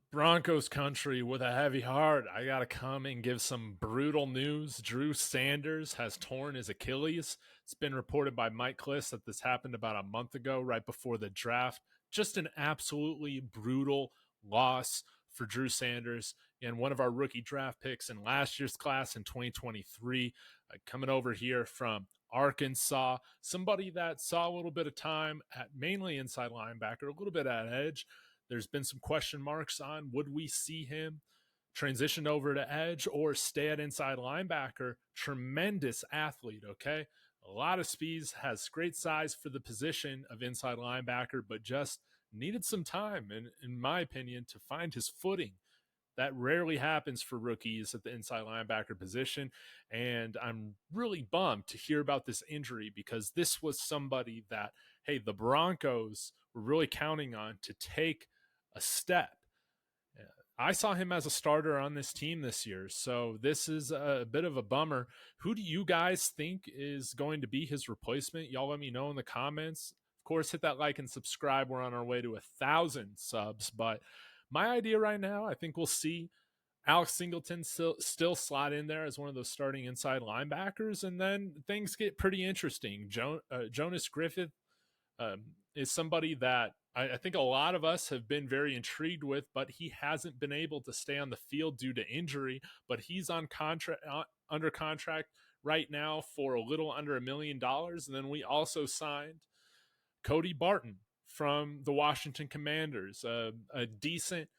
Broncos Country with a heavy heart. I got to come and give some brutal news. Drew Sanders has torn his Achilles. It's been reported by Mike Kliss that this happened about a month ago, right before the draft. Just an absolutely brutal loss for Drew Sanders and one of our rookie draft picks in last year's class in 2023, coming over here from Arkansas, somebody that saw a little bit of time at mainly inside linebacker, a little bit at edge. There's been some question marks on would we see him transition over to edge or stay at inside linebacker. Tremendous athlete, okay? A lot of speeds, has great size for the position of inside linebacker, but just needed some time, in my opinion, to find his footing. That rarely happens for rookies at the inside linebacker position. And I'm really bummed to hear about this injury because this was somebody that, hey, the Broncos were really counting on to take a step. I saw him as a starter on this team this year, so this is a bit of a bummer. Who do you guys think is going to be his replacement? Y'all let me know in the comments. Of course, hit that like and subscribe. We're on our way to 1,000 subs, but my idea right now, I think we'll see Alex Singleton still slot in there as one of those starting inside linebackers, and then things get pretty interesting. Jonas Griffith is somebody that I think a lot of us have been very intrigued with, but he hasn't been able to stay on the field due to injury. But he's on contract, under contract right now for a little under $1 million. And then we also signed Cody Barton from the Washington Commanders, a decent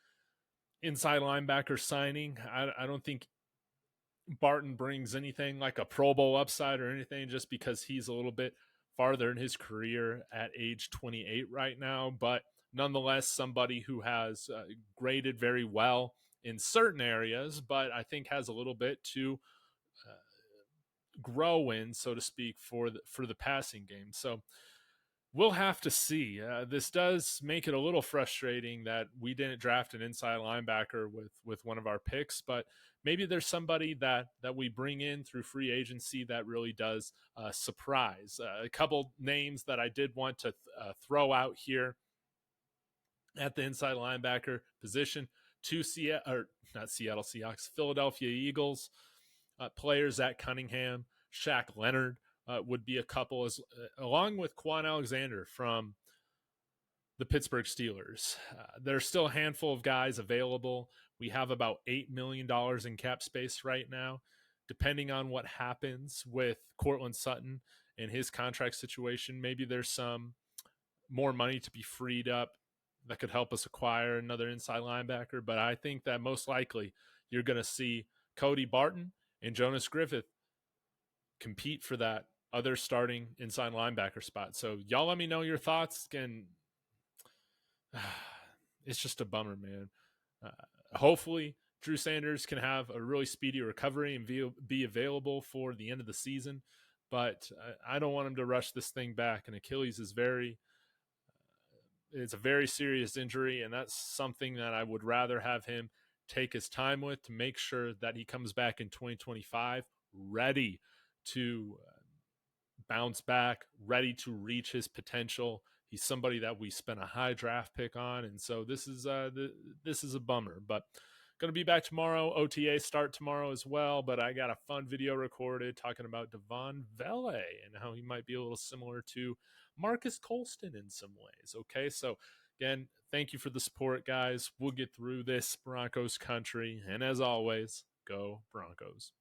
inside linebacker signing. I don't think Barton brings anything like a Pro Bowl upside or anything, just because he's a little bit farther in his career at age 28 right now. But nonetheless, somebody who has graded very well in certain areas, but I think has a little bit to grow in, so to speak, for the passing game. So we'll have to see. This does make it a little frustrating that we didn't draft an inside linebacker with one of our picks, but maybe there's somebody that we bring in through free agency that really does surprise. A couple names that I did want to throw out here at the inside linebacker position: not Seattle Seahawks, Philadelphia Eagles players at Cunningham, Shaq Leonard, would be a couple, along with Quan Alexander from the Pittsburgh Steelers. There's still a handful of guys available. We have about $8 million in cap space right now. Depending on what happens with Cortland Sutton and his contract situation, maybe there's some more money to be freed up that could help us acquire another inside linebacker. But I think that most likely you're going to see Cody Barton and Jonas Griffith compete for that other starting inside linebacker spot. So y'all let me know your thoughts. And it's just a bummer, man. Hopefully Drew Sanders can have a really speedy recovery and be available for the end of the season. But I don't want him to rush this thing back. And Achilles is it's a very serious injury, and that's something that I would rather have him take his time with to make sure that he comes back in 2025 ready to bounce back, ready to reach his potential. He's somebody that we spent a high draft pick on, and so this is a bummer. But going to be back tomorrow. OTA start tomorrow as well, but I got a fun video recorded talking about Devon Vele and how he might be a little similar to Marcus Colston in some ways. Okay, so again, thank you for the support, guys. We'll get through this Broncos country, and as always, go Broncos.